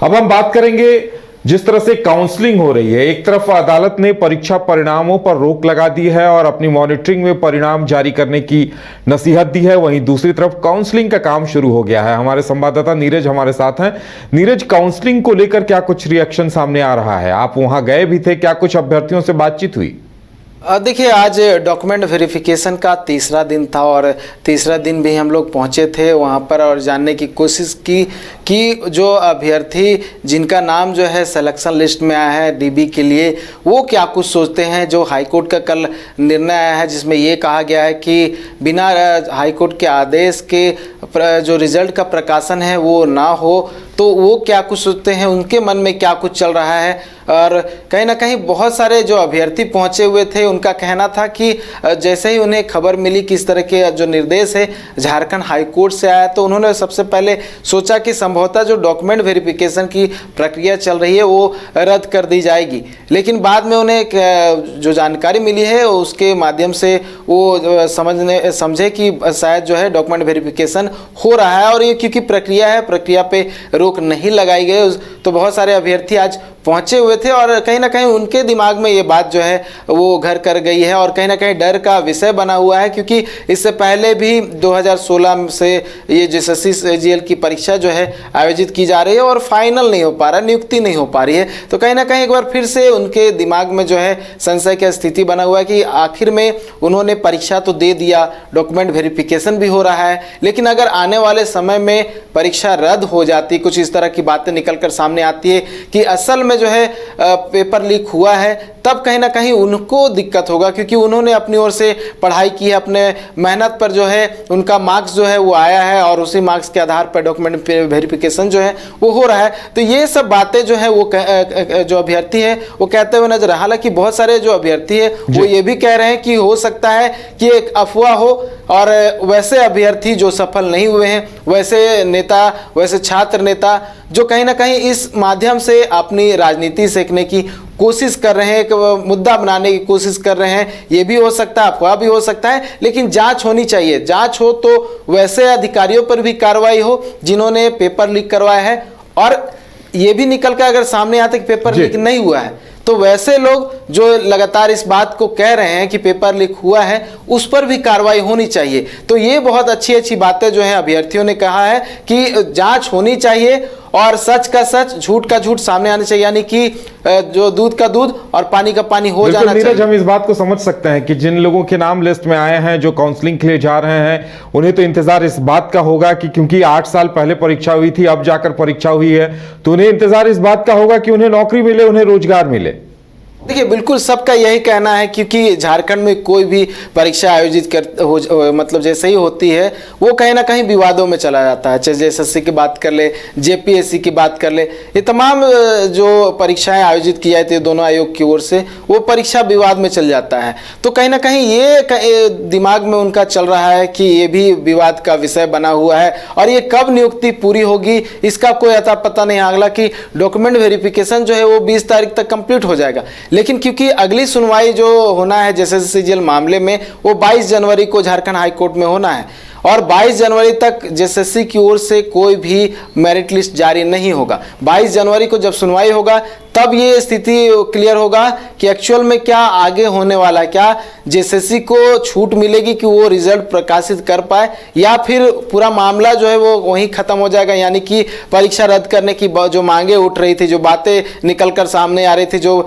अब हम बात करेंगे जिस तरह से काउंसलिंग हो रही है। एक तरफ अदालत ने परीक्षा परिणामों पर रोक लगा दी है और अपनी मॉनिटरिंग में परिणाम जारी करने की नसीहत दी है, वहीं दूसरी तरफ काउंसलिंग का काम शुरू हो गया है। हमारे संवाददाता नीरज हमारे साथ हैं। नीरज, काउंसलिंग को लेकर क्या कुछ रिएक्शन सामने आ रहा है? आप वहां गए भी थे, क्या कुछ अभ्यर्थियों से बातचीत हुई? देखिए, आज डॉक्यूमेंट वेरिफिकेशन का तीसरा दिन था और तीसरा दिन भी हम लोग पहुंचे थे वहां पर और जानने की कोशिश की कि जो अभ्यर्थी जिनका नाम जो है सिलेक्शन लिस्ट में आया है डीबी के लिए, वो क्या कुछ सोचते हैं। जो हाईकोर्ट का कल निर्णय आया है जिसमें ये कहा गया है कि बिना हाईकोर्ट के आदेश के जो रिजल्ट का प्रकाशन है वो ना हो, तो वो क्या कुछ सोचते हैं, उनके मन में क्या कुछ चल रहा है। और कहीं ना कहीं बहुत सारे जो अभ्यर्थी पहुंचे हुए थे उनका कहना था कि जैसे ही उन्हें खबर मिली कि इस तरह के जो निर्देश है झारखंड हाईकोर्ट से आया, तो उन्होंने सबसे पहले सोचा कि संभवतः जो डॉक्यूमेंट वेरिफिकेशन की प्रक्रिया चल रही है वो रद्द कर दी जाएगी। लेकिन बाद में उन्हें जो जानकारी मिली है उसके माध्यम से वो समझे कि शायद जो है डॉक्यूमेंट वेरिफिकेशन हो रहा है और ये क्योंकि प्रक्रिया है, प्रक्रिया पे रोक नहीं लगाई गई, तो बहुत सारे अभ्यर्थी आज पहुंचे हुए थे और कहीं ना कहीं उनके दिमाग में ये बात जो है वो घर कर गई है और कहीं ना कहीं डर का विषय बना हुआ है, क्योंकि इससे पहले भी 2016 से ये जेएसएससी सीजीएल की परीक्षा जो है आयोजित की जा रही है और फाइनल नहीं हो पा रहा, नियुक्ति नहीं हो पा रही है। तो कहीं ना कहीं एक बार फिर से उनके दिमाग में जो है संशय की स्थिति बना हुआ है कि आखिर में उन्होंने परीक्षा तो दे दिया, डॉक्यूमेंट वेरिफिकेशन भी हो रहा है, लेकिन अगर आने वाले समय में परीक्षा रद्द हो जाती, कुछ इस तरह की बातें निकल कर सामने आती है कि असल में जो है पेपर लीक हुआ है, तब कहीं ना कहीं उनको दिक्कत होगा, क्योंकि उन्होंने अपनी ओर से पढ़ाई की है, अपने मेहनत पर जो है उनका मार्क्स जो है वो आया है और उसी मार्क्स के आधार पर डॉक्यूमेंट वेरिफिकेशन जो है वो हो रहा है। तो ये सब बातें जो है वो जो अभ्यर्थी है वो कहते हुए नजर, हालांकि बहुत सारे जो अभ्यर्थी है वो ये भी कह रहे हैं कि हो सकता है कि एक अफवाह हो और वैसे अभ्यर्थी जो सफल नहीं हुए हैं, वैसे नेता, वैसे छात्र नेता जो कहीं ना कहीं इस माध्यम से अपनी राजनीति सेकने की कोशिश कर रहे हैं, एक मुद्दा बनाने की कोशिश कर रहे हैं, ये भी हो सकता है, अफवाह भी हो सकता है, लेकिन जांच होनी चाहिए। जांच हो तो वैसे अधिकारियों पर भी कार्रवाई हो जिन्होंने पेपर लीक करवाया है, और ये भी निकल कर अगर सामने आता कि पेपर लीक नहीं हुआ है तो वैसे लोग जो लगातार इस बात को कह रहे हैं कि पेपर लीक हुआ है उस पर भी कार्रवाई होनी चाहिए। तो ये बहुत अच्छी अच्छी बातें जो है अभ्यर्थियों ने कहा है कि जांच होनी चाहिए और सच का सच, झूठ का झूठ सामने आना चाहिए, यानी कि जो दूध का दूध और पानी का पानी हो जाना चाहिए। नीरज, हम इस बात को समझ सकते हैं कि जिन लोगों के नाम लिस्ट में आए हैं, जो काउंसलिंग के लिए जा रहे हैं, उन्हें तो इंतजार इस बात का होगा कि क्योंकि 8 साल पहले परीक्षा हुई थी, अब जाकर परीक्षा हुई है, तो उन्हें इंतजार इस बात का होगा कि उन्हें नौकरी मिले, उन्हें रोजगार मिले। देखिए, बिल्कुल सबका यही कहना है, क्योंकि झारखंड में कोई भी परीक्षा आयोजित मतलब जैसे ही होती है वो कहीं ना कहीं विवादों में चला जाता है। चाहे जेएसएससी की बात कर ले, जेपीएससी की बात कर ले, ये तमाम जो परीक्षाएं आयोजित की जाती है दोनों आयोग की ओर से, वो परीक्षा विवाद में चल जाता है। तो कहीं ना कहीं ये दिमाग में उनका चल रहा है कि ये भी विवाद का विषय बना हुआ है और ये कब नियुक्ति पूरी होगी इसका कोई अता पता नहीं। अगला कि डॉक्यूमेंट वेरिफिकेशन जो है वो 20 तारीख तक कंप्लीट हो जाएगा, लेकिन क्योंकि अगली सुनवाई जो होना है जेएसएससी सीजीएल मामले में वो 22 जनवरी को झारखंड हाईकोर्ट में होना है और 22 जनवरी तक जेएसएससी की ओर से कोई भी मेरिट लिस्ट जारी नहीं होगा। 22 जनवरी को जब सुनवाई होगा तब ये स्थिति क्लियर होगा कि एक्चुअल में क्या आगे होने वाला है, क्या जेएसएससी को छूट मिलेगी कि वो रिजल्ट प्रकाशित कर पाए या फिर पूरा मामला जो है वो वहीं खत्म हो जाएगा। यानी कि परीक्षा रद्द करने की जो मांगे उठ रही थी, जो बातें निकल कर सामने आ रही थी, जो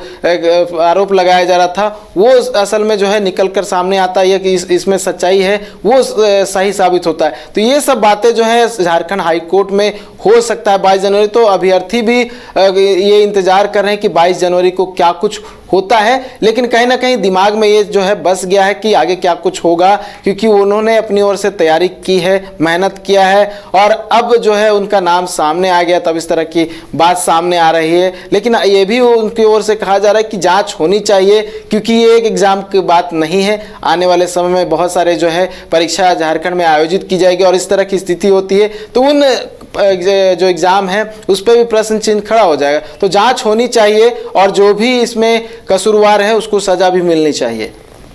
आरोप लगाया जा रहा था, वो असल में जो है निकल कर सामने आता है कि इसमें सच्चाई है, वो सही साबित होता है। तो ये सब बातें जो है झारखंड हाईकोर्ट में हो सकता है 22 जनवरी। तो अभ्यर्थी भी ये इंतजार कर रहे हैं कि 22 जनवरी को क्या कुछ होता है, लेकिन कहीं ना कहीं दिमाग में ये जो है बस गया है कि आगे क्या कुछ होगा, क्योंकि उन्होंने अपनी ओर से तैयारी की है, मेहनत किया है और अब जो है उनका नाम सामने आ गया, तब इस तरह की बात सामने आ रही है। लेकिन ये भी उनकी ओर से कहा जा रहा है कि जांच होनी चाहिए, क्योंकि ये एक एग्जाम की बात नहीं है। आने वाले समय में बहुत सारे जो है परीक्षा झारखंड में आयोजित की जाएगी और इस तरह की स्थिति होती है तो उन जो एग्जाम है उस पर भी प्रश्न चिन्ह खड़ा हो जाएगा। तो जांच होनी चाहिए और जो भी इसमें कसूरवार है उसको सजा भी मिलनी चाहिए।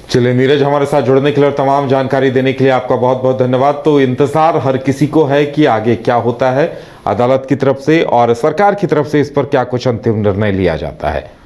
चलिए नीरज, हमारे साथ जुड़ने के लिए और तमाम जानकारी देने के लिए आपका बहुत बहुत धन्यवाद। तो इंतजार हर किसी को है कि आगे क्या होता है। अदालत की तरफ से और सरकार की तरफ से इस पर क्या कुछ अंतिम निर्णय लिया जाता है।